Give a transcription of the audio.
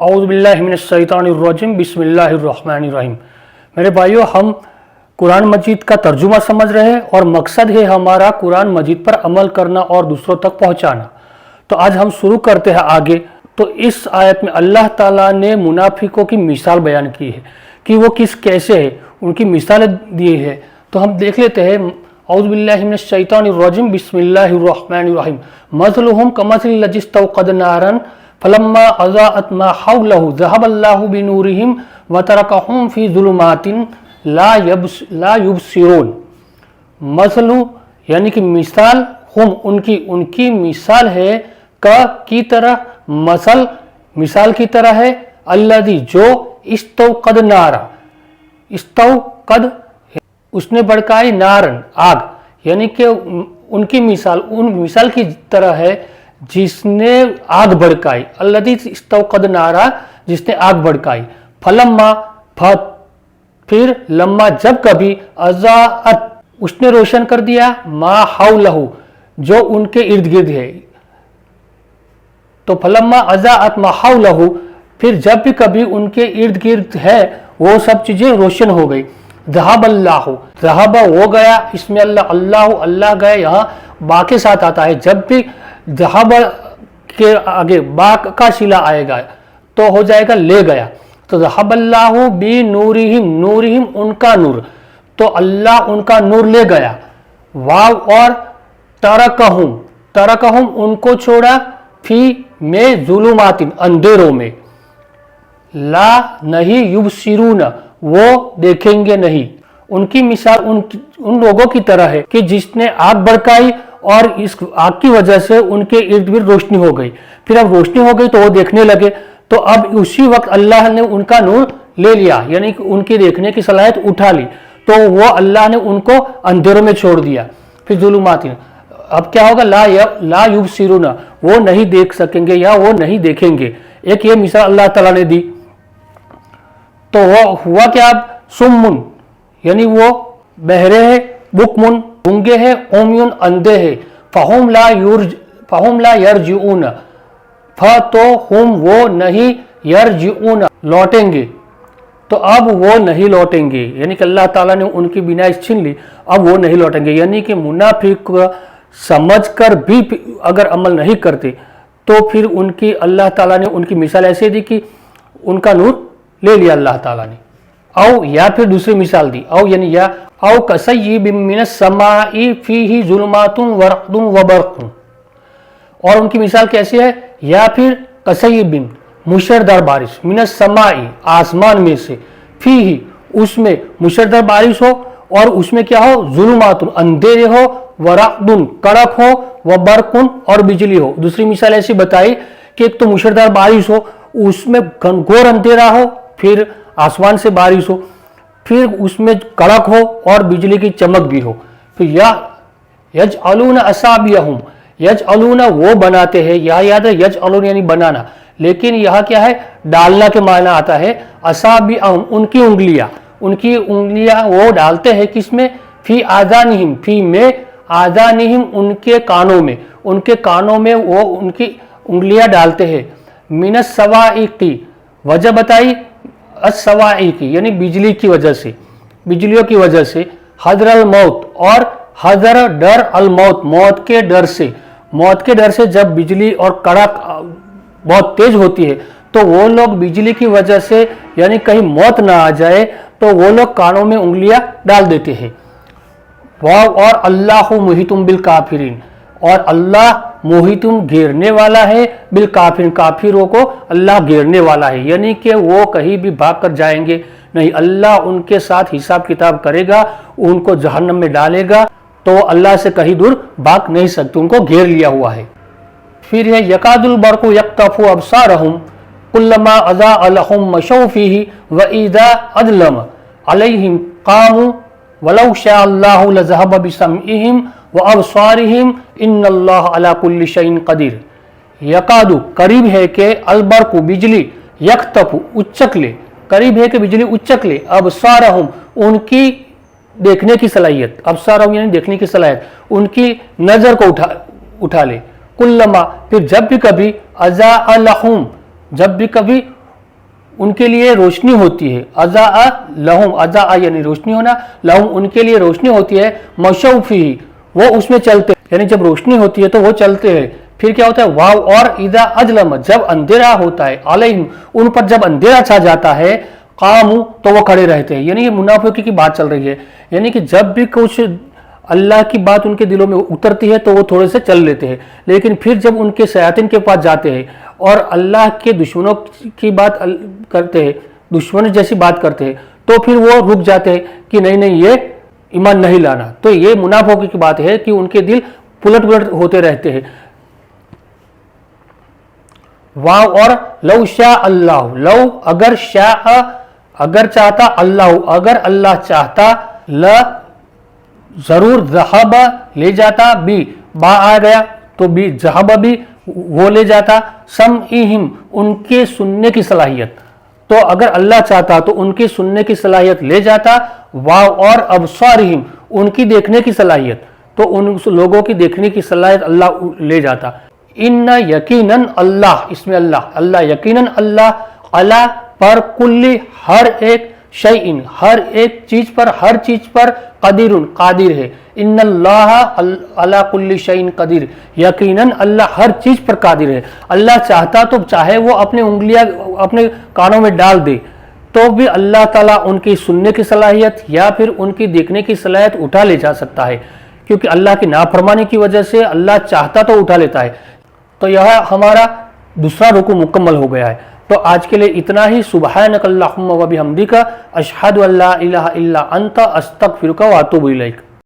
औज़ुबिल्लाहिमिनश्शैतानिर्रजीम बिस्मिल्लाहिर्रहमानिर्रहीम। मेरे भाइयों, हम कुरान मजीद का तर्जुमा समझ रहे हैं और मकसद है हमारा कुरान मजीद पर अमल करना और दूसरों तक पहुंचाना। तो आज हम शुरू करते हैं आगे। तो इस आयत में अल्लाह ताला ने मुनाफिकों की मिसाल बयान की है कि वो कैसे है, उनकी मिसालें दी है। तो हम देख लेते हैं। औज़ुबिल्लाहिमिनश्शैतानिर्रजीम बिस्मिल्लाहिर्रहमानिर्रहीम। मसलुहुम कमसलिल लज़ी इस्तौक़द नारन फलम्मा अज़ाअत मा हौलहु ज़हबल्लाहु बिनूरिहिम व तरकहुम फ़ी ज़ुलुमातिन ला युबसिरून। मसलु यानी कि मिसाल, हुम उनकी मिसाल है, की तरह, मिसाल की तरह है, अल्लज़ी जो इस्तौक़द नारा, इस्तौक़द उसने भड़काई, नारन आग, यानी कि उनकी मिसाल उन मिसाल की तरह है जिसने आग भड़काई। अल्लज़ी इस्तौक़द नारा, जिसने आग भड़काई। फलम्मा फिर, लम्मा जब कभी, अज़ाअत उसने रोशन कर दिया, मा हौलहु जो उनके इर्द गिर्द है। तो फलम्मा अज़ाअत मा हौलहु, फिर जब भी कभी उनके इर्द गिर्द है वो सब चीजें रोशन हो गई। ज़हबल्लाहु, ज़हबा वो गया, इसमें अल्लाह गया, यहाँ बा के साथ आता है। जब भी ज़हब के आगे बा का सिला आएगा तो हो जाएगा ले गया। तो ज़हबल्लाहु बी नूरिहिम उनका नूर, तो अल्लाह उनका नूर ले गया। वाव और तरकहुम उनको छोड़ा, फी में ज़ुलुमातिन अंधेरों में, ला नहीं, युबसिरून वो देखेंगे नहीं। उनकी मिसाल उन लोगों की तरह है कि जिसने आग भड़काई और इस आग की वजह से उनके इर्द गिर्द रोशनी हो गई। फिर अब रोशनी हो गई तो वो देखने लगे, तो अब उसी वक्त अल्लाह ने उनका नूर ले लिया, यानी कि उनकी देखने की सलाहियत उठा ली। तो वो अल्लाह ने उनको अंधेरों में छोड़ दिया। फिर ज़ुलुमातिन, अब क्या होगा, ला युबसिरून वो नहीं देख सकेंगे या वो नहीं देखेंगे। एक ये मिसाल अल्लाह ताला ने दी। तो वो हुआ क्या, अब सुम्मुन यानी वो बहरे हैं, बुकमुन गूंगे हैं, ओमियुन अंधे हैं, फहुम ला यरजिऊन, तो हुम वो नहीं, यरजिऊन लौटेंगे, तो अब वो नहीं लौटेंगे, यानी कि अल्लाह ताला ने उनकी बिनाई छीन ली, अब वो नहीं लौटेंगे। यानी कि मुनाफिक समझ कर भी अगर अमल नहीं करते तो फिर उनकी अल्लाह ताला ने उनकी मिसाल ऐसे दी कि उनका नूर ले लिया अल्लाह ताला ने। औ या फिर दूसरी मिसाल दी, औ यानी या औ कसय्यिबिम मिनस समाई फीही ज़ुलुमातुन व रअदुन व बरक़ुन। और उनकी मिसाल कैसी है, या फिर कसय्यिबिन मुशर्रदार बारिश, मिनस समाई आसमान में से, फीही उसमें मुशर्रदार बारिश हो और उसमें क्या हो, ज़ुलुमातुन अंधेरे हो, व रअदुन कड़क हो, व बरक़ुन और बिजली हो। दूसरी मिसाल ऐसी बताई कि एक तो मुशर्रदार बारिश हो, उसमें घनघोर अंधेरा हो, फिर आसमान से बारिश हो, फिर उसमें कड़क हो और बिजली की चमक भी हो। फिर या यजअलून असाबियहुम, यजअलून वो बनाते हैं, यहाँ याद है यजअलून यानी बनाना, लेकिन यहाँ क्या है, डालना के मायना आता है। असाबियहुम उनकी उंगलियां वो डालते हैं किसमें, फी आज़ानिहिम, फी में आज़ानिहिम उनके कानों में वो उनकी उंगलियां डालते हैं। मिनस सवाइकी वजह बताई, अस्सवाइकी यानी बिजलियों की वजह से, हदर अल मौत और हदर डर अल मौत, मौत के डर से जब बिजली और कड़क बहुत तेज होती है तो वो लोग बिजली की वजह से, यानी कहीं मौत ना आ जाए तो वो लोग कानों में उंगलियां डाल देते हैं। वाव और अल्लाहु मुहितुम बिल काफिरीन, और अल्लाह मुहितुम घेरने वाला है, बिल काफिर काफिरों को अल्लाह घेरने वाला है, यानी कि वो कहीं भी भाग कर जाएंगे नहीं। अल्लाह उनके साथ हिसाब किताब करेगा, उनको जहन्नम में डालेगा, तो अल्लाह से कहीं दूर भाग नहीं सकते, उनको घेर लिया हुआ है। फिर है यकादुल बरक़ु यक़्तफ़ु अबसारहुम कुल्लमा अज़ाअ लहुम मशौ फ़ीही व इज़ा अज़लम अलैहिम क़ामू वलौ शाअ अल्लाहु लज़हब बिसमइहिम व अबसारिहिम इन्नल्लाह अला कुल्लि शैइन क़दीर। यकादु करीब है कि, अलबरक़ु बिजली, यक़्तफ़ु उच्चक ले, करीब है कि बिजली उच्चक ले, अबसारहुम उनकी देखने की सलाहियत, अबसारहुम यानी देखने की सलाहियत, उनकी नज़र को उठा ले। कुल्लमा फिर जब भी कभी, अज़ाअ लहुम जब भी कभी ان کے لیے روشنی ہوتی ہے، اضاء لہم، اضاء یعنی روشنی ہونا، لہم ان کے لیے روشنی ہوتی ہے، مشوا فیہ وہ اس میں چلتے، یعنی جب روشنی ہوتی ہے تو وہ چلتے ہیں۔ پھر کیا ہوتا ہے، واو اور اذا اظلم جب اندھیرا ہوتا ہے، علیہم ان پر جب اندھیرا چھا جاتا ہے، قاموا تو وہ کھڑے رہتے ہیں۔ یعنی یہ منافقی کی بات چل رہی ہے، یعنی کہ جب بھی کچھ اللہ کی بات ان کے دلوں میں اترتی ہے تو وہ تھوڑے سے چل لیتے ہیں، لیکن پھر جب ان کے شیاطین کے پاس جاتے ہیں اور اللہ کے دشمنوں کی بات کرتے ہیں، دشمن جیسی بات کرتے ہیں، تو پھر وہ رک جاتے ہیں کہ نہیں نہیں یہ ایمان نہیں لانا۔ تو یہ منافقوں کی بات ہے کہ ان کے دل پلٹ پلٹ ہوتے رہتے ہیں۔ واو اور لو شاء اللہ، لو اگر شاء اگر چاہتا، اللہ اگر اللہ چاہتا، لا ضرور ذہب لے جاتا، بھی با آ گیا تو بھی ذہب بھی وہ لے جاتا، سمعہم ان کے سننے کی صلاحیت، تو اگر اللہ چاہتا تو ان کی سننے کی صلاحیت لے جاتا، واو اور ابصارہم ان کی دیکھنے کی صلاحیت، تو ان لوگوں کی دیکھنے کی صلاحیت اللہ لے جاتا۔ ان یقیناً اللہ، اس میں اللہ یقیناً اللہ علی پر کل ہر ایک شیء ہر ایک چیز پر، ہر چیز پر قدیر قادر ہے۔ ان اللہ علی کل شیء قدیر، یقیناً اللہ ہر چیز پر قادر ہے۔ اللہ چاہتا تو چاہے وہ اپنی انگلیاں اپنے کانوں میں ڈال دے تو بھی اللہ تعالیٰ ان کی سننے کی صلاحیت یا پھر ان کی دیکھنے کی صلاحیت اٹھا لے جا سکتا ہے، کیونکہ اللہ کی نافرمانی کی وجہ سے اللہ چاہتا تو اٹھا لیتا ہے۔ تو یہ ہمارا دوسرا رکوع مکمل ہو گیا ہے۔ تو آج کے لیے اتنا ہی۔ سبحانک اللہم و بحمدک، اشہد ان لا الہ الا انت، استغفرک و اتوب الیک۔